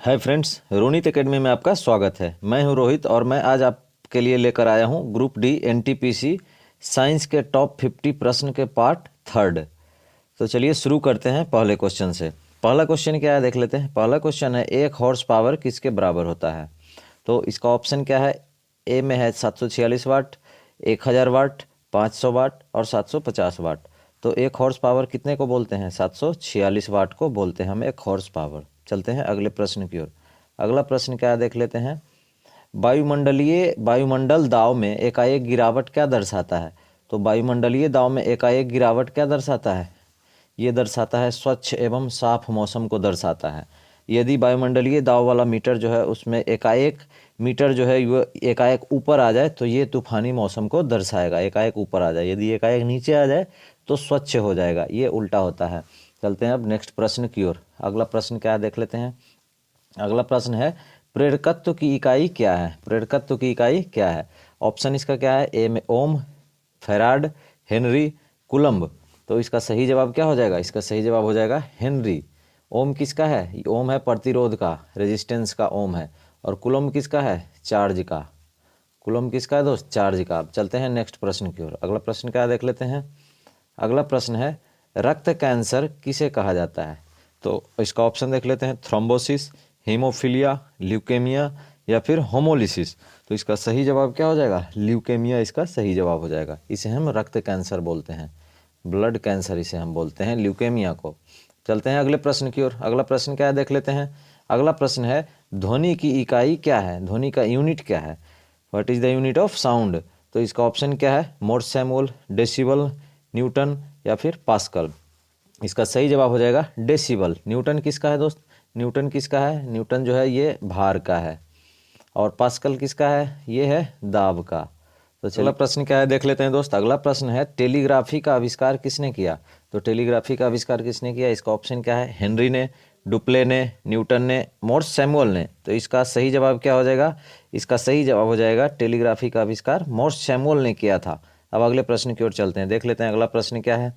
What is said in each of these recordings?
Hi friends, Ronit academy में आपका स्वागत है। मैं हूं रोहित और मैं आज आपके लिए लेकर आया हूं ग्रुप डी एनटीपीसी साइंस के टॉप 50 प्रश्न के पार्ट थर्ड। तो चलिए शुरू करते हैं पहले क्वेश्चन से। पहला क्वेश्चन क्या है देख लेते हैं। पहला क्वेश्चन है, एक हॉर्स पावर किसके बराबर होता है? तो इसका ऑप्शन क्या है? ए में है 746 वाट, 1000 वाट, 500 वाट और 750 वाट। तो एक हॉर्स पावर कितने को बोलते हैं? 746 वाट को बोलते हैं हम एक हॉर्स पावर। चलते हैं अगले प्रश्न की ओर। अगला प्रश्न क्या है देख लेते हैं। वायुमंडल दाब में एकाएक गिरावट क्या दर्शाता है? तो वायुमंडलीय दाब में एकाएक गिरावट क्या दर्शाता है? ये दर्शाता है स्वच्छ एवं साफ मौसम को दर्शाता है। यदि वायुमंडलीय दाब वाला मीटर जो है उसमें एकाएक मीटर जो है वो एकाएक ऊपर आ जाए तो ये तूफानी मौसम को दर्शाएगा। एकाएक ऊपर आ जाए, यदि एकाएक नीचे आ जाए तो स्वच्छ हो जाएगा, ये उल्टा होता है। चलते हैं अब नेक्स्ट प्रश्न की ओर। अगला प्रश्न क्या है देख लेते हैं। अगला प्रश्न है, प्रेरकत्व की इकाई क्या है? प्रेरकत्व की इकाई क्या है? ऑप्शन इसका क्या है? ए में ओम, फैराड, हेनरी, कुलम्ब। तो इसका सही जवाब क्या हो जाएगा? इसका सही जवाब हो जाएगा हेनरी। ओम किसका है? ओम है प्रतिरोध का, रेजिस्टेंस का ओम है। और कुलम्ब किसका है? चार्ज का। कुलम्ब किसका है दोस्त? चार्ज का। अब चलते हैं नेक्स्ट प्रश्न की ओर। अगला प्रश्न क्या देख लेते हैं। अगला प्रश्न है, रक्त कैंसर किसे कहा जाता है? तो इसका ऑप्शन देख लेते हैं, थ्रोम्बोसिस, हीमोफीलिया, ल्यूकेमिया या फिर होमोलिसिस। तो इसका सही जवाब क्या हो जाएगा? ल्यूकेमिया इसका सही जवाब हो जाएगा। इसे हम रक्त कैंसर बोलते हैं, ब्लड कैंसर इसे हम बोलते हैं, ल्यूकेमिया को। चलते हैं अगले प्रश्न की ओर। अगला प्रश्न क्या है देख लेते हैं। अगला प्रश्न है, ध्वनि की इकाई क्या है? ध्वनि का यूनिट क्या है? What is the unit of sound? तो इसका ऑप्शन क्या है? मोर्सेमोल, डेसिबल, न्यूटन या फिर पास्कल। इसका सही जवाब हो जाएगा डेसिबल। न्यूटन किसका है दोस्त? न्यूटन किसका है? न्यूटन जो है ये भार का है। और पास्कल किसका है? ये है दाब का। तो अगला प्रश्न क्या है देख लेते हैं दोस्त। अगला प्रश्न है, टेलीग्राफी का आविष्कार किसने किया? तो टेलीग्राफी का आविष्कार किसने किया? इसका ऑप्शन क्या है? हेनरी ने, डुप्ले ने, न्यूटन ने, मोर्स सैमुअल ने। तो इसका सही जवाब क्या हो जाएगा? इसका सही जवाब हो जाएगा टेलीग्राफी का आविष्कार मोर्स सैमुअल ने किया था। अब अगले प्रश्न की ओर चलते हैं, देख लेते हैं अगला प्रश्न क्या है।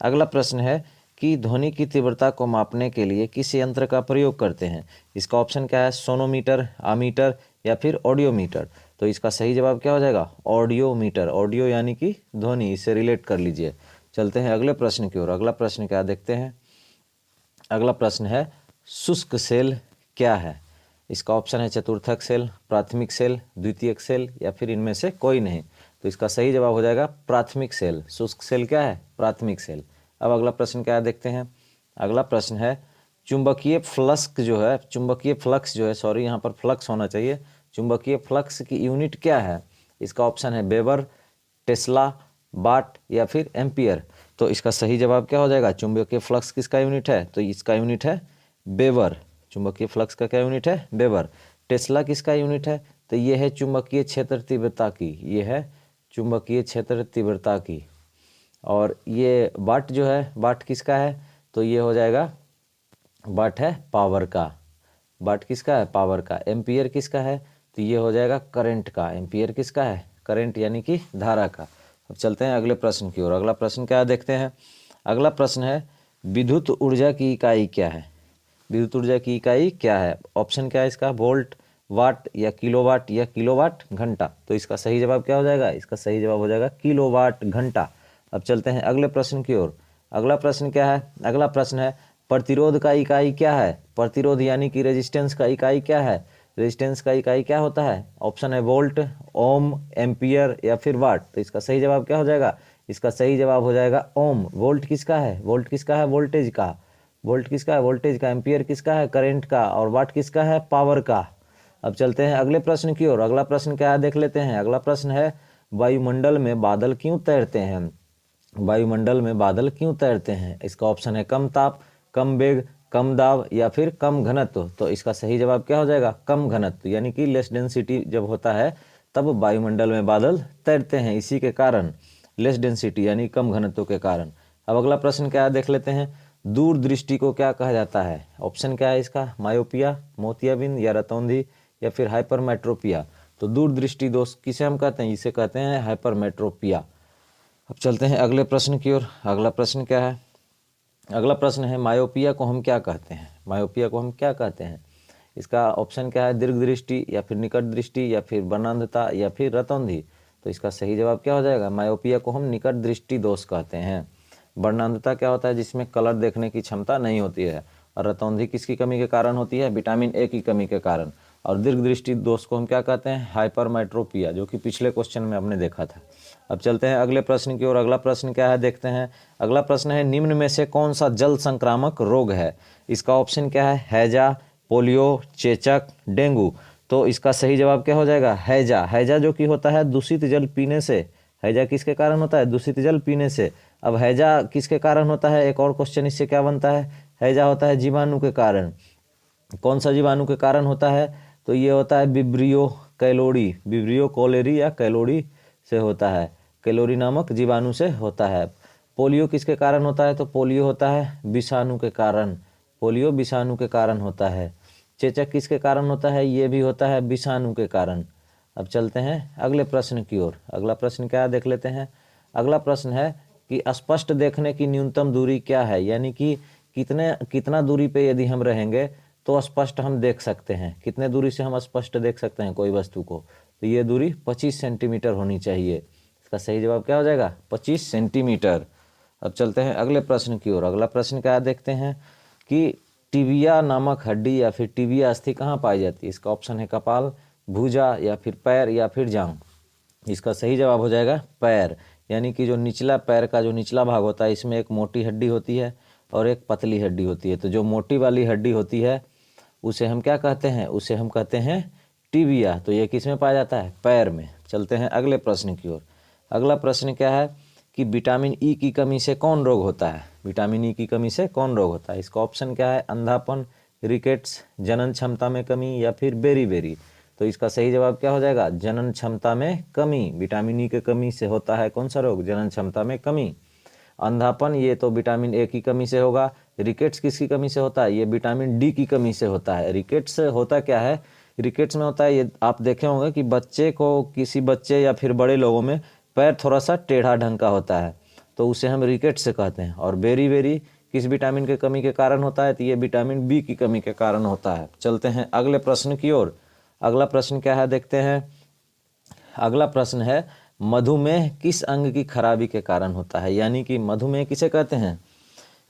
अगला प्रश्न है कि ध्वनि की तीव्रता को मापने के लिए किस यंत्र का प्रयोग करते हैं? इसका ऑप्शन क्या है? सोनोमीटर, आमीटर या फिर ऑडियोमीटर। तो इसका सही जवाब क्या हो जाएगा? ऑडियोमीटर। ऑडियो यानी कि ध्वनि, इससे रिलेट कर लीजिए। चलते हैं अगले प्रश्न की ओर। अगला प्रश्न क्या देखते हैं। अगला प्रश्न है, शुष्क सेल क्या है? इसका ऑप्शन है चतुर्थक सेल, प्राथमिक सेल, द्वितीयक सेल या फिर इनमें से कोई नहीं। तो इसका सही जवाब हो जाएगा प्राथमिक सेल। शुष्क सेल क्या है? प्राथमिक सेल। अब अगला प्रश्न क्या देखते हैं। अगला प्रश्न है, चुंबकीय फ्लक्स जो है सॉरी यहाँ पर फ्लक्स होना चाहिए। चुंबकीय फ्लक्स की यूनिट क्या है? इसका ऑप्शन है वेबर, टेस्ला, वाट या फिर एम्पियर। तो इसका सही जवाब क्या हो जाएगा? चुंबकीय फ्लक्स किसका यूनिट है? तो इसका यूनिट है वेबर। चुंबकीय फ्लक्स का क्या यूनिट है? वेबर। टेस्ला किसका यूनिट है? तो ये है चुंबकीय क्षेत्र तीव्रता की, ये है चुंबकीय क्षेत्र तीव्रता की। और ये वाट जो है, वाट किसका है? तो ये हो जाएगा, वाट है पावर का। वाट किसका है? पावर का। एम्पियर किसका है? तो ये हो जाएगा करंट का। एम्पियर किसका है? करंट यानी कि धारा का। अब चलते हैं अगले प्रश्न की ओर। अगला प्रश्न क्या देखते हैं। अगला प्रश्न है, विद्युत ऊर्जा की इकाई क्या है? विद्युत ऊर्जा की इकाई क्या है? ऑप्शन क्या है इसका? वोल्ट, वाट या किलोवाट या किलोवाट घंटा। तो इसका सही जवाब क्या हो जाएगा? इसका सही जवाब हो जाएगा किलोवाट घंटा। अब चलते हैं अगले प्रश्न की ओर। अगला प्रश्न क्या है? अगला प्रश्न है, प्रतिरोध का इकाई क्या है? प्रतिरोध यानी कि रेजिस्टेंस का इकाई क्या है? रेजिस्टेंस का इकाई क्या होता है? ऑप्शन है वोल्ट, ओम, एम्पियर या फिर वाट। तो इसका सही जवाब क्या हो जाएगा? इसका सही जवाब हो जाएगा ओम। वोल्ट किसका है? वोल्ट किसका है? वोल्टेज का। वोल्ट किसका है? वोल्टेज का। एम्पियर किसका है? करंट का। और वाट किसका है? पावर का। अब चलते हैं अगले प्रश्न की ओर। अगला प्रश्न क्या है देख लेते हैं। अगला प्रश्न है, वायुमंडल में बादल क्यों तैरते हैं? वायुमंडल में बादल क्यों तैरते हैं? इसका ऑप्शन है कम ताप, कम वेग, कम दाब या फिर कम घनत्व। तो इसका सही जवाब क्या हो जाएगा? कम घनत्व, यानी कि लेस डेंसिटी जब होता है तब वायुमंडल में बादल तैरते हैं, इसी के कारण, लेस डेंसिटी यानी कम घनत्व के कारण। अब अगला प्रश्न क्या है देख लेते हैं। दूरदृष्टि को क्या कहा जाता है? ऑप्शन क्या है इसका? मायोपिया, मोतियाबिंद या रतौंधी या फिर हाइपरमेट्रोपिया। तो दूरदृष्टि दोस्त किसे हम कहते हैं? इसे कहते हैं हाइपरमेट्रोपिया। अब चलते हैं अगले प्रश्न की ओर। अगला प्रश्न क्या है? अगला प्रश्न है, मायोपिया को हम क्या कहते हैं? मायोपिया को हम क्या कहते हैं? इसका ऑप्शन क्या है, दीर्घ दृष्टि या फिर निकट दृष्टि या फिर वर्णांधता या फिर रतौंधी। तो इसका सही जवाब क्या हो जाएगा, मायोपिया को हम निकट दृष्टि दोष कहते हैं। वर्णांधता क्या होता है, जिसमें कलर देखने की क्षमता नहीं होती है। और रतौंधी किसकी कमी के कारण होती है, विटामिन ए की कमी के कारण। और दीर्घ दृष्टि दोष को हम क्या कहते हैं, हाइपरमेट्रोपिया, जो कि पिछले क्वेश्चन में हमने देखा था। अब चलते हैं अगले प्रश्न की ओर। अगला प्रश्न क्या है देखते हैं। अगला प्रश्न है, निम्न में से कौन सा जल संक्रामक रोग है। इसका ऑप्शन क्या है, हैजा, पोलियो, चेचक, डेंगू। तो इसका सही जवाब क्या हो जाएगा, हैजा। हैजा जो कि होता है दूषित जल पीने से। हैजा किसके कारण होता है, दूषित जल पीने से। अब हैजा किसके कारण होता है, एक और क्वेश्चन इससे क्या बनता है, हैजा होता है जीवाणु के कारण। कौन सा जीवाणु के कारण होता है, तो ये होता है विब्रियो कैलोरी, विब्रियो कोलेरी या कैलोरी से होता है, कैलोरी नामक जीवाणु से होता है। पोलियो किसके कारण होता है, तो पोलियो होता है विषाणु के कारण, पोलियो विषाणु के कारण होता है। चेचक किसके कारण होता है, ये भी होता है विषाणु के कारण। अब चलते हैं अगले प्रश्न की ओर। अगला प्रश्न क्या देख लेते हैं। अगला प्रश्न है कि स्पष्ट देखने की न्यूनतम दूरी क्या है, यानी कि कितना दूरी पे यदि हम रहेंगे तो स्पष्ट हम देख सकते हैं, कितने दूरी से हम स्पष्ट देख सकते हैं कोई वस्तु को। तो ये दूरी 25 सेंटीमीटर होनी चाहिए। इसका सही जवाब क्या हो जाएगा, 25 सेंटीमीटर। अब चलते हैं अगले प्रश्न की ओर। अगला प्रश्न क्या देखते हैं कि टिबिया नामक हड्डी या फिर टिबिया अस्थि कहाँ पाई जाती है। इसका ऑप्शन है कपाल, भुजा या फिर पैर या फिर जांघ। इसका सही जवाब हो जाएगा पैर, यानी कि जो निचला पैर का जो निचला भाग होता है, इसमें एक मोटी हड्डी होती है और एक पतली हड्डी होती है। तो जो मोटी वाली हड्डी होती है उसे हम क्या कहते हैं, उसे हम कहते हैं टिबिया। तो ये किस में पाया जाता है, पैर में। चलते हैं अगले प्रश्न की ओर। अगला प्रश्न क्या है कि विटामिन ई की कमी से कौन रोग होता है। विटामिन ई की कमी से कौन रोग होता है। इसका ऑप्शन क्या है, अंधापन, रिकेट्स, जनन क्षमता में कमी या फिर बेरी। तो इसका सही जवाब क्या हो जाएगा, जनन क्षमता में कमी। विटामिन ई की कमी से होता है कौन सा रोग, जनन क्षमता में कमी। अंधापन ये तो विटामिन ए की कमी से होगा। रिकेट्स किसकी कमी से होता है, ये विटामिन डी की कमी से होता है। रिकेट्स होता क्या है, रिकेट्स में होता है, ये आप देखे होंगे कि बच्चे को, किसी बच्चे या फिर बड़े लोगों में पैर थोड़ा सा टेढ़ा ढंग का होता है, तो उसे हम रिकेट्स से कहते हैं। और बेरी किस विटामिन के कमी के कारण होता है, तो ये विटामिन बी की कमी के कारण होता है। चलते हैं अगले प्रश्न की ओर। अगला प्रश्न क्या है देखते हैं। अगला प्रश्न है, मधुमेह किस अंग की खराबी के कारण होता है, यानी कि मधुमेह किसे कहते हैं,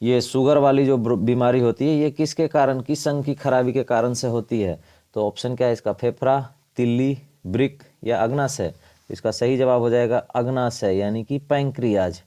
ये शुगर वाली जो बीमारी होती है, ये किसके कारण, किस अंग की खराबी के कारण से होती है। तो ऑप्शन क्या है इसका, फेफड़ा, तिल्ली, वृक्क या अग्नाशय। इसका सही जवाब हो जाएगा अग्नाशय, यानी कि पैंक्रियाज।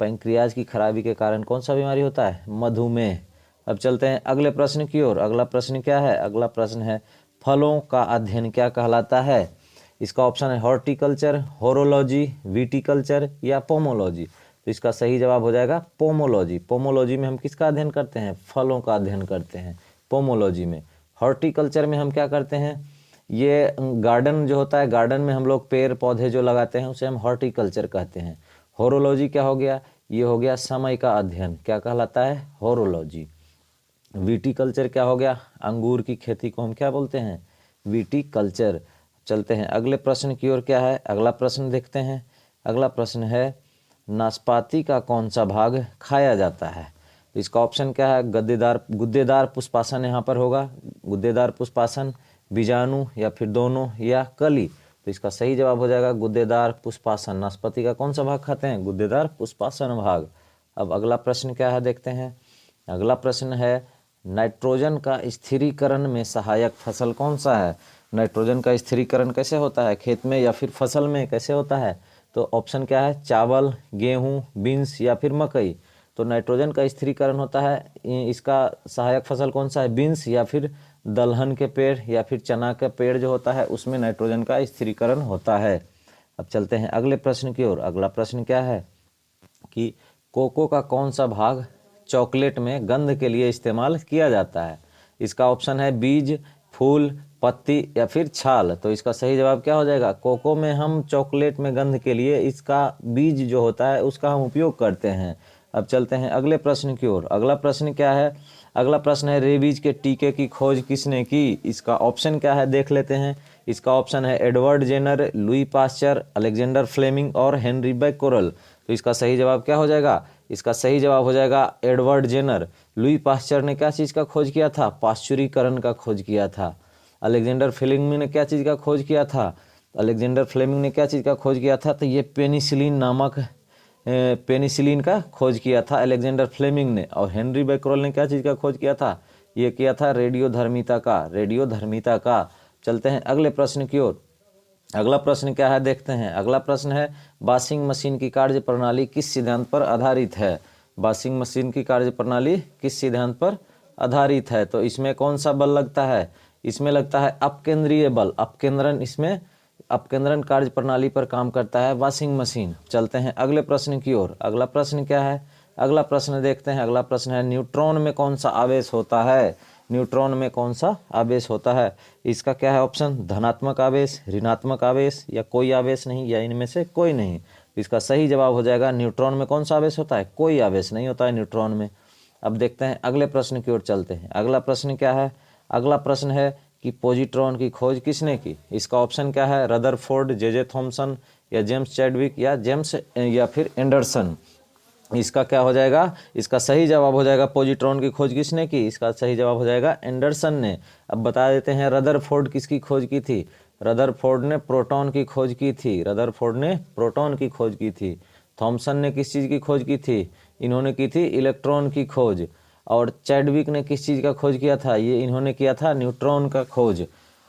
पैंक्रियाज की खराबी के कारण कौन सा बीमारी होता है, मधुमेह। अब चलते हैं अगले प्रश्न की ओर। अगला प्रश्न क्या है, अगला प्रश्न है, फलों का अध्ययन क्या कहलाता है। इसका ऑप्शन है हॉर्टिकल्चर, होरोलॉजी, विटिकल्चर या पोमोलॉजी। तो इसका सही जवाब हो जाएगा पोमोलॉजी। पोमोलॉजी में हम किसका अध्ययन करते हैं, फलों का अध्ययन करते हैं पोमोलॉजी में। हॉर्टिकल्चर में हम क्या करते हैं, ये गार्डन जो होता है, गार्डन में हम लोग पेड़ पौधे जो लगाते हैं उसे हम हॉर्टिकल्चर कहते हैं। होरोलॉजी क्या हो गया, ये हो गया समय का अध्ययन, क्या कहलाता है, होरोलॉजी। विटिकल्चर क्या हो गया, अंगूर की खेती को हम क्या बोलते हैं, विटिकल्चर। चलते हैं अगले प्रश्न की ओर। क्या है अगला प्रश्न देखते हैं। अगला प्रश्न है, नाशपाती का कौन सा भाग खाया जाता है। इसका ऑप्शन क्या है, गुद्देदार पुष्पासन यहाँ पर होगा, गुद्देदार पुष्पासन, बीजाणु या फिर दोनों या कली। तो इसका सही जवाब हो जाएगा गुद्देदार पुष्पासन। नाशपाती का कौन सा भाग खाते हैं, गुद्देदार पुष्पासन भाग। अब अगला प्रश्न क्या है देखते हैं। अगला प्रश्न है, नाइट्रोजन का स्थिरीकरण में सहायक फसल कौन सा है। नाइट्रोजन का स्थिरीकरण कैसे होता है, खेत में या फिर फसल में कैसे होता है। तो ऑप्शन क्या है, चावल, गेहूं, बीन्स या फिर मकई। तो नाइट्रोजन का स्थिरीकरण होता है, इसका सहायक फसल कौन सा है, बीन्स या फिर दलहन के पेड़ या फिर चना का पेड़ जो होता है उसमें नाइट्रोजन का स्थिरीकरण होता है। अब चलते हैं अगले प्रश्न की ओर। अगला प्रश्न क्या है कि कोको का कौन सा भाग चॉकलेट में गंध के लिए इस्तेमाल किया जाता है। इसका ऑप्शन है बीज, फूल, पत्ती या फिर छाल। तो इसका सही जवाब क्या हो जाएगा, कोको में हम चॉकलेट में गंध के लिए इसका बीज जो होता है उसका हम उपयोग करते हैं। अब चलते हैं अगले प्रश्न की ओर। अगला प्रश्न क्या है, अगला प्रश्न है, रेबीज के टीके की खोज किसने की। इसका ऑप्शन क्या है देख लेते हैं। इसका ऑप्शन है Edward Jenner, Louis Pasteur, Alexander Fleming और हेनरी बैक्यूरेल। तो इसका सही जवाब क्या हो जाएगा, इसका सही जवाब हो जाएगा एडवर्ड जेनर। लुई पाश्चर ने क्या चीज़ का खोज किया था? पाश्चुरीकरण का खोज किया था। अलेक्जेंडर फ्लेमिंग ने क्या चीज़ का खोज किया था? अलेक्जेंडर फ्लेमिंग ने क्या चीज़ का खोज किया था? तो ये पेनिसिलिन नामक पेनिसिलिन का खोज किया था अलेक्जेंडर फ्लेमिंग ने। और हेनरी बैकरल ने क्या चीज़ का खोज किया था? ये किया था रेडियोधर्मिता का, रेडियोधर्मिता का। चलते हैं अगले प्रश्न की ओर। अगला प्रश्न क्या है देखते हैं। अगला प्रश्न है वॉशिंग मशीन की कार्य प्रणाली किस सिद्धांत पर आधारित है? वॉशिंग मशीन की कार्य प्रणाली किस सिद्धांत पर आधारित है? तो इसमें कौन सा बल लगता है? इसमें लगता है अपकेंद्रीय बल, अपकेंद्रन, इसमें अपकेंद्रन कार्य प्रणाली पर काम करता है वॉशिंग मशीन। चलते हैं अगले प्रश्न की ओर। अगला प्रश्न क्या है? अगला प्रश्न देखते हैं। अगला प्रश्न है न्यूट्रॉन में कौन सा आवेश होता है? न्यूट्रॉन में कौन सा आवेश होता है? इसका क्या है ऑप्शन? धनात्मक आवेश, ऋणात्मक आवेश, या कोई आवेश नहीं, या इनमें से कोई नहीं। इसका सही जवाब हो जाएगा न्यूट्रॉन में कौन सा आवेश होता है? कोई आवेश नहीं होता है न्यूट्रॉन में। अब देखते हैं अगले प्रश्न की ओर चलते हैं। अगला प्रश्न क्या है? अगला प्रश्न है कि पॉजिट्रॉन की खोज किसने की? इसका ऑप्शन क्या है? रदरफोर्ड, जे थॉमसन, या जेम्स चैडविक, या फिर एंडरसन। इसका क्या हो जाएगा? इसका सही जवाब हो जाएगा पॉजिट्रॉन की खोज किसने की? इसका सही जवाब हो जाएगा एंडरसन ने। अब बता देते हैं रदरफोर्ड किसकी खोज की थी? रदरफोर्ड ने प्रोटॉन की खोज की थी। रदरफोर्ड ने प्रोटॉन की खोज की थी। थॉमसन ने किस चीज़ की खोज की थी? इन्होंने की थी इलेक्ट्रॉन की खोज। और चैडविक ने किस चीज़ का खोज किया था? ये इन्होंने किया था न्यूट्रॉन का खोज।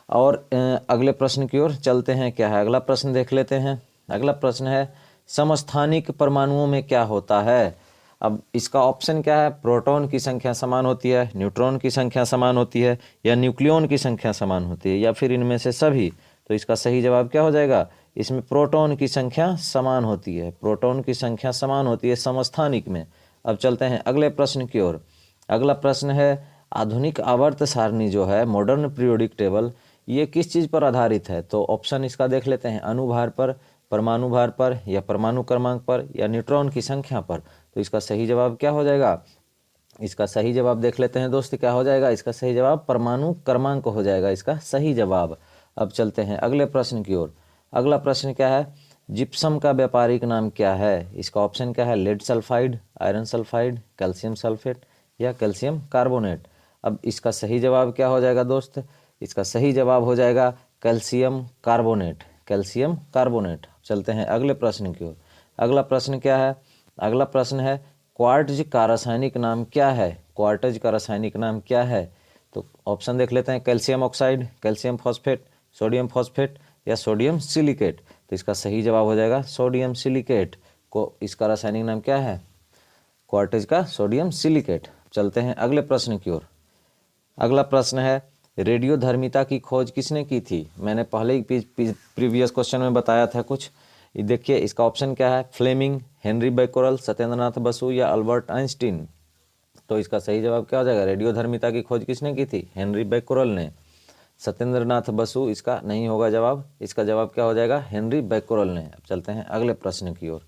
और अगले प्रश्न की ओर चलते हैं। क्या है अगला प्रश्न देख लेते हैं। अगला प्रश्न है समस्थानिक परमाणुओं में क्या होता है? अब इसका ऑप्शन क्या है? प्रोटॉन की संख्या समान होती है, न्यूट्रॉन की संख्या समान होती है, या न्यूक्लियॉन की संख्या समान होती है, या फिर इनमें से सभी। तो इसका सही जवाब क्या हो जाएगा? इसमें प्रोटॉन की संख्या समान होती है, प्रोटॉन की संख्या समान होती है समस्थानिक में। अब चलते हैं अगले प्रश्न की ओर। अगला प्रश्न है आधुनिक आवर्त सारणी जो है मॉडर्न पीरियोडिक टेबल, ये किस चीज़ पर आधारित है? तो ऑप्शन इसका देख लेते हैं। अणुभार पर, परमाणु भार पर, या परमाणु क्रमांक पर, या न्यूट्रॉन की संख्या पर। तो इसका सही जवाब क्या हो जाएगा? इसका सही जवाब देख लेते हैं दोस्त, क्या हो जाएगा? इसका सही जवाब परमाणु क्रमांक हो जाएगा इसका सही जवाब। अब चलते हैं अगले प्रश्न की ओर। अगला प्रश्न क्या है? जिप्सम का व्यापारिक नाम क्या है? इसका ऑप्शन क्या है? Lead sulphide, iron sulphide, calcium sulphate, या कैल्शियम कार्बोनेट। अब इसका सही जवाब क्या हो जाएगा दोस्त? इसका सही जवाब हो जाएगा कैल्शियम कार्बोनेट, कैल्शियम कार्बोनेट। चलते हैं अगले प्रश्न की ओर। अगला प्रश्न क्या है? अगला प्रश्न है क्वार्ट्ज का रासायनिक नाम क्या है? क्वार्ट्ज का रासायनिक नाम क्या है? तो ऑप्शन देख लेते हैं। Calcium oxide, calcium phosphate, sodium phosphate, या सोडियम सिलिकेट। तो इसका सही जवाब हो जाएगा सोडियम सिलिकेट। को इसका रासायनिक नाम क्या है? क्वार्ट्ज का सोडियम सिलिकेट। चलते हैं अगले प्रश्न की ओर। अगला प्रश्न है रेडियोधर्मिता की खोज किसने की थी? मैंने पहले ही प्रीवियस क्वेश्चन में बताया था कुछ। देखिए इसका ऑप्शन क्या है? Fleming, Henri Becquerel, Satyendranath Basu, या अल्बर्ट आइंस्टीन। तो इसका सही जवाब क्या हो जाएगा? रेडियोधर्मिता की खोज किसने की थी? हेनरी बैकरल ने। सत्येंद्रनाथ बसु इसका नहीं होगा जवाब। इसका जवाब क्या हो जाएगा? हेनरी बैकरल ने। अब चलते हैं अगले प्रश्न की ओर।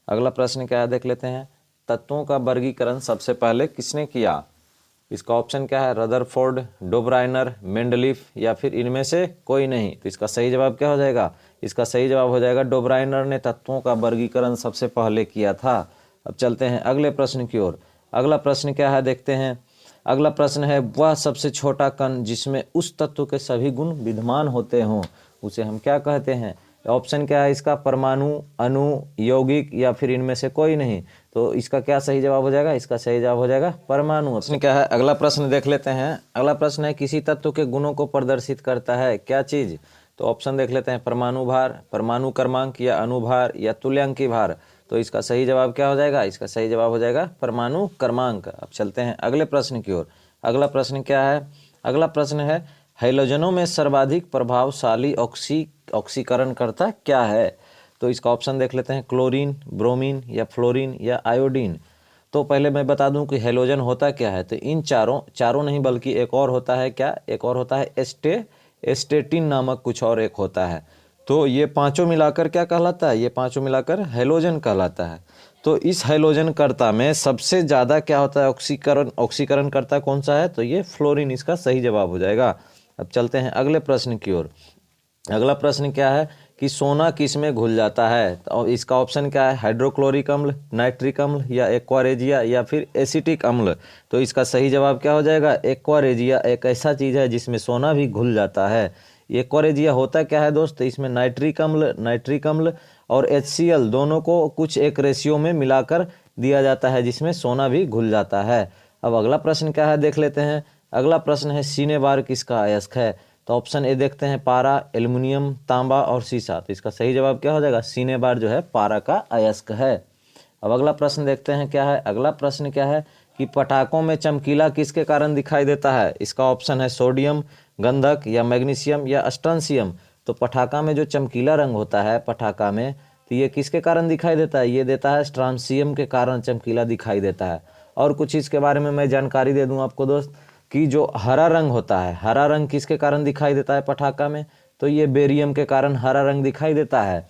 अगला प्रश्न क्या है देख लेते हैं। तत्वों का वर्गीकरण सबसे पहले किसने किया? इसका ऑप्शन क्या है? रदरफोर्ड, डोब्राइनर, मेंडलीफ, या फिर इनमें से कोई नहीं। तो इसका सही जवाब क्या हो जाएगा? इसका सही जवाब हो जाएगा डोब्राइनर ने तत्वों का वर्गीकरण सबसे पहले किया था। अब चलते हैं अगले प्रश्न की ओर। अगला प्रश्न क्या है देखते हैं। अगला प्रश्न है वह सबसे छोटा कण जिसमें उस तत्व के सभी गुण विद्यमान होते हों उसे हम क्या कहते हैं? ऑप्शन क्या है इसका? परमाणु, अणु, यौगिक, या फिर इनमें से कोई नहीं। तो इसका क्या सही जवाब हो जाएगा? इसका सही जवाब हो जाएगा परमाणु। प्रश्न क्या है? अगला प्रश्न देख लेते हैं। अगला प्रश्न है किसी तत्व के गुणों को प्रदर्शित करता है क्या चीज़? तो ऑप्शन देख लेते हैं। परमाणु भार, परमाणु क्रमांक, या अणुभार, या तुल्यांकी भार। तो इसका सही जवाब क्या हो जाएगा? इसका सही जवाब हो जाएगा परमाणु क्रमांक। अब चलते हैं अगले प्रश्न की ओर। अगला प्रश्न क्या है? अगला प्रश्न है हैलोजनों में सर्वाधिक प्रभावशाली ऑक्सीकरण करता क्या है? तो इसका ऑप्शन देख लेते हैं। क्लोरीन, ब्रोमीन, या फ्लोरीन, या आयोडीन। तो पहले मैं बता दूं कि हैलोजन होता क्या है। तो इन चारों नहीं बल्कि एक और होता है। क्या? एक और होता है एस्टेटिन नामक कुछ और एक होता है। तो ये पांचों मिलाकर क्या कहलाता है? ये पांचों मिलाकर हैलोजन कहलाता है। तो इस हैलोजन कर्ता में सबसे ज़्यादा क्या होता है? ऑक्सीकरण करता कौन सा है? तो ये फ्लोरीन इसका सही जवाब हो जाएगा। अब चलते हैं अगले प्रश्न की ओर। अगला प्रश्न क्या है कि सोना किस में घुल जाता है, तो इसका ऑप्शन क्या है, हाइड्रोक्लोरिक अम्ल, नाइट्रिक अम्ल या एक्वारेजिया या फिर एसिटिक अम्ल। तो इसका सही जवाब क्या हो जाएगा, एक्वारेजिया एक ऐसा चीज़ है जिसमें सोना भी घुल जाता है। एक्वारेजिया होता क्या है दोस्त, इसमें नाइट्रिक अम्ल और HCl दोनों को कुछ एक रेशियो में मिलाकर दिया जाता है जिसमें सोना भी घुल जाता है। अब अगला प्रश्न क्या है देख लेते हैं। अगला प्रश्न है सिनेबार किसका अयस्क है, तो ऑप्शन ए देखते हैं, पारा, एल्युमिनियम, तांबा और सीसा। तो इसका सही जवाब क्या हो जाएगा, सिनेबार जो है पारा का अयस्क है। अब अगला प्रश्न देखते हैं क्या है। अगला प्रश्न क्या है कि पटाखों में चमकीला किसके कारण दिखाई देता है। इसका ऑप्शन है सोडियम, गंधक या मैग्नीशियम या स्ट्रोंशियम। तो पटाखा में जो चमकीला रंग होता है पटाखा में, तो ये किसके कारण दिखाई देता है, ये देता है स्ट्रोंशियम के कारण चमकीला दिखाई देता है। और कुछ इसके बारे में मैं जानकारी दे दूं आपको दोस्त, कि जो हरा रंग होता है, हरा रंग किसके कारण दिखाई देता है पटाखा में, तो ये बेरियम के कारण हरा रंग दिखाई देता है।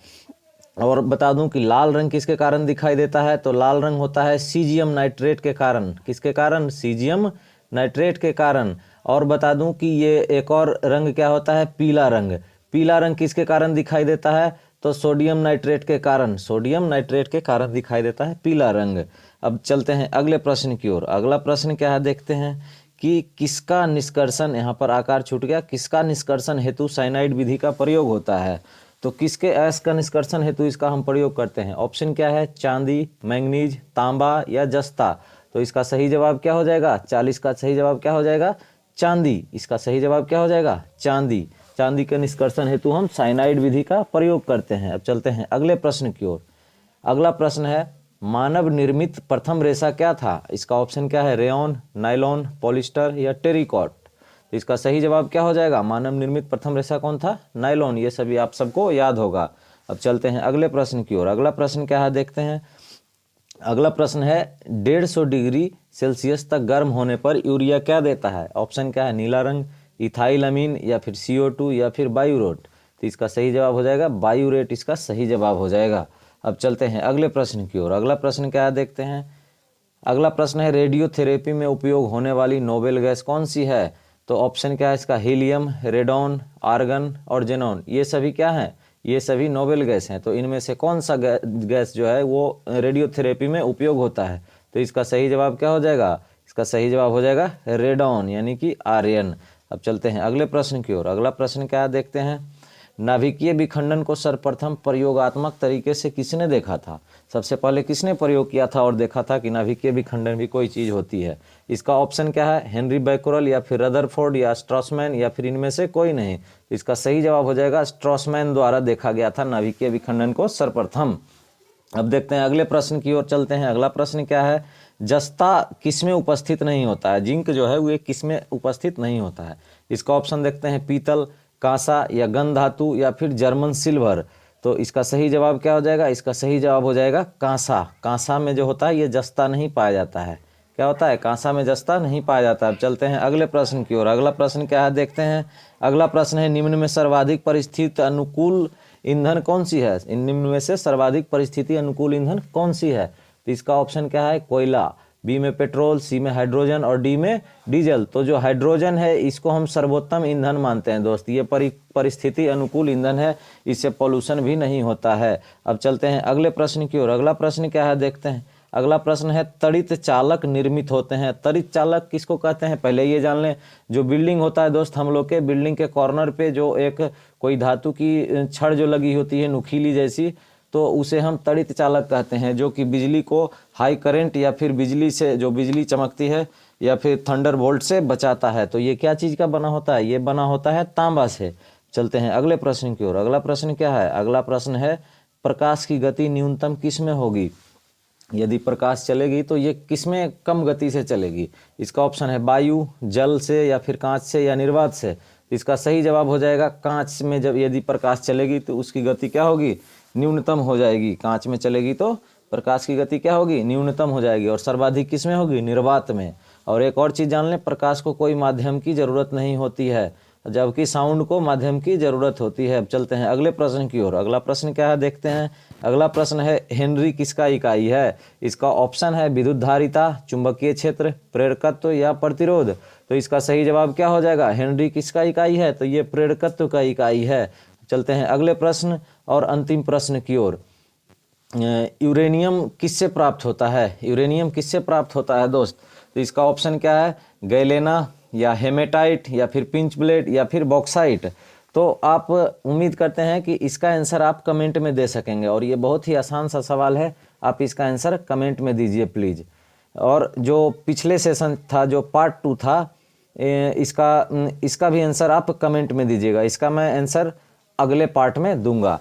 और बता दूं कि लाल रंग किसके कारण दिखाई देता है, तो लाल रंग होता है सीजियम नाइट्रेट के कारण। किसके कारण, सीजियम नाइट्रेट के कारण। और बता दूं कि ये एक और रंग क्या होता है, पीला रंग। पीला रंग किसके कारण दिखाई देता है, तो सोडियम नाइट्रेट के कारण, सोडियम नाइट्रेट के कारण दिखाई देता है पीला रंग। अब चलते हैं अगले प्रश्न की ओर। अगला प्रश्न क्या है देखते हैं कि किसका निष्कर्षण, यहाँ पर आकार छूट गया, किसका निष्कर्षण हेतु साइनाइड विधि का प्रयोग होता है। तो किसके अयस्क का निष्कर्षण हेतु इसका हम प्रयोग करते हैं। ऑप्शन क्या है, चांदी, मैंगनीज, तांबा या जस्ता। तो इसका सही जवाब क्या हो जाएगा, 40 का सही जवाब क्या हो जाएगा, चांदी। इसका सही जवाब क्या हो जाएगा, चांदी। चांदी के निष्कर्षण हेतु हम साइनाइड विधि का प्रयोग करते हैं। अब चलते हैं अगले प्रश्न की ओर। अगला प्रश्न है, मानव निर्मित प्रथम रेशा क्या था। इसका ऑप्शन क्या है, रेयॉन, नायलॉन, पॉलिस्टर या टेरिकॉट। तो इसका सही जवाब क्या हो जाएगा, मानव निर्मित प्रथम रेशा कौन था, नायलॉन। ये सभी आप सबको याद होगा। अब चलते हैं अगले प्रश्न की ओर। अगला प्रश्न क्या है देखते हैं। अगला प्रश्न है, 150 डिग्री सेल्सियस तक गर्म होने पर यूरिया क्या देता है। ऑप्शन क्या है, नीला रंग, इथाइल अमीन या फिर CO2 या फिर बायूरेट। तो इसका सही जवाब हो जाएगा बायूरेट, इसका सही जवाब हो जाएगा। अब चलते हैं अगले प्रश्न की ओर। अगला प्रश्न क्या है देखते हैं। अगला प्रश्न है, रेडियोथेरेपी में उपयोग होने वाली नोबेल गैस कौन सी है। तो ऑप्शन क्या है इसका, हीलियम, रेडॉन, आर्गन और जेनॉन। ये सभी क्या हैं, ये सभी नोबेल गैस हैं। तो इनमें से कौन सा गैस जो है वो रेडियोथेरेपी में उपयोग होता है। तो इसका सही जवाब क्या हो जाएगा, इसका सही जवाब हो जाएगा रेडॉन यानी कि आर्यन। अब चलते हैं अगले प्रश्न की ओर। अगला प्रश्न क्या है देखते हैं। नाभिकीय विखंडन को सर्वप्रथम प्रयोगात्मक तरीके से किसने देखा था। सबसे पहले किसने प्रयोग किया था और देखा था कि नाभिकीय विखंडन भी कोई चीज़ होती है। इसका ऑप्शन क्या है, हेनरी बैकरल या फिर रदरफोर्ड या स्ट्रॉसमैन या फिर इनमें से कोई नहीं। इसका सही जवाब हो जाएगा स्ट्रॉसमैन द्वारा देखा गया था नाभिकीय विखंडन को सर्वप्रथम। अब देखते हैं अगले प्रश्न की ओर चलते हैं। अगला प्रश्न क्या है, जस्ता किसमें उपस्थित नहीं होता है। जिंक जो है वो किसमें उपस्थित नहीं होता है। इसका ऑप्शन देखते हैं, पीतल, कांसा या गन धातु या फिर जर्मन सिल्वर। तो इसका सही जवाब क्या हो जाएगा, इसका सही जवाब हो जाएगा कांसा। कांसा में जो होता है ये जस्ता नहीं पाया जाता है। क्या होता है, कांसा में जस्ता नहीं पाया जाता है। अब चलते हैं अगले प्रश्न की ओर। अगला प्रश्न क्या है देखते हैं। अगला प्रश्न है, निम्न में सर्वाधिक परिस्थिति अनुकूल ईंधन कौन सी है। इन निम्न में से सर्वाधिक परिस्थिति अनुकूल ईंधन कौन सी है। तो इसका ऑप्शन क्या है, कोयला, बी में पेट्रोल, सी में हाइड्रोजन और डी में डीजल। तो जो हाइड्रोजन है इसको हम सर्वोत्तम ईंधन मानते हैं दोस्त। ये परिस्थिति अनुकूल ईंधन है, इससे पोल्यूशन भी नहीं होता है। अब चलते हैं अगले प्रश्न की ओर। अगला प्रश्न क्या है देखते हैं। अगला प्रश्न है, तड़ित चालक निर्मित होते हैं। तड़ित चालक किसको कहते हैं, पहले ये जान लें। जो बिल्डिंग होता है दोस्त, हम लोग के बिल्डिंग के कॉर्नर पे जो एक कोई धातु की छड़ जो लगी होती है नुकीली जैसी, तो उसे हम तड़ित चालक कहते हैं, जो कि बिजली को हाई करंट या फिर बिजली से जो बिजली चमकती है या फिर थंडर बोल्ट से बचाता है। तो ये क्या चीज़ का बना होता है, ये बना होता है तांबा से। चलते हैं अगले प्रश्न की ओर। अगला प्रश्न क्या है, अगला प्रश्न है, प्रकाश की गति न्यूनतम किस में होगी। यदि प्रकाश चलेगी तो ये किस में कम गति से चलेगी। इसका ऑप्शन है वायु, जल से या फिर कांच से या निर्वात से। इसका सही जवाब हो जाएगा कांच में। जब यदि प्रकाश चलेगी तो उसकी गति क्या होगी, न्यूनतम हो जाएगी। कांच में चलेगी तो प्रकाश की गति क्या होगी, न्यूनतम हो जाएगी। और सर्वाधिक किस में होगी, निर्वात में। और एक और चीज़ जान लें, प्रकाश को कोई माध्यम की ज़रूरत नहीं होती है, जबकि साउंड को माध्यम की ज़रूरत होती है। अब चलते हैं अगले प्रश्न की ओर। अगला प्रश्न क्या है देखते हैं। अगला प्रश्न है, हेनरी किसका इकाई है। इसका ऑप्शन है विद्युत धारिता, चुंबकीय क्षेत्र, प्रेरकत्व या प्रतिरोध। तो इसका सही जवाब क्या हो जाएगा, हेनरी किसका इकाई है, तो ये प्रेरकत्व का इकाई है। चलते हैं अगले प्रश्न और अंतिम प्रश्न की ओर। यूरेनियम किससे प्राप्त होता है? यूरेनियम किससे प्राप्त होता है दोस्त? तो इसका ऑप्शन क्या है? गैलेना या हेमेटाइट या फिर पिंच ब्लेड या फिर बॉक्साइट। तो आप उम्मीद करते हैं कि इसका आंसर आप कमेंट में दे सकेंगे, और ये बहुत ही आसान सा सवाल है, आप इसका आंसर कमेंट में दीजिए प्लीज़। और जो पिछले सेशन था, जो पार्ट 2 था, इसका भी आंसर आप कमेंट में दीजिएगा। इसका मैं आंसर अगले पार्ट में दूंगा।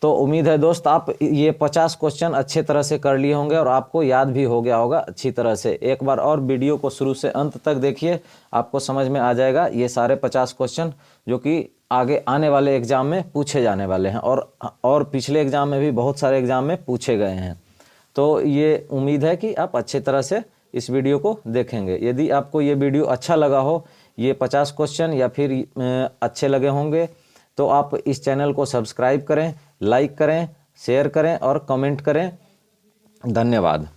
तो उम्मीद है दोस्त आप ये 50 क्वेश्चन अच्छे तरह से कर लिए होंगे और आपको याद भी हो गया होगा अच्छी तरह से। एक बार और वीडियो को शुरू से अंत तक देखिए, आपको समझ में आ जाएगा ये सारे 50 क्वेश्चन जो कि आगे आने वाले एग्जाम में पूछे जाने वाले हैं, और पिछले एग्जाम में भी बहुत सारे एग्जाम में पूछे गए हैं। तो ये उम्मीद है कि आप अच्छे तरह से इस वीडियो को देखेंगे। यदि आपको ये वीडियो अच्छा लगा हो, ये 50 क्वेश्चन या फिर अच्छे लगे होंगे, तो आप इस चैनल को सब्सक्राइब करें, लाइक करें, शेयर करें और कमेंट करें। धन्यवाद।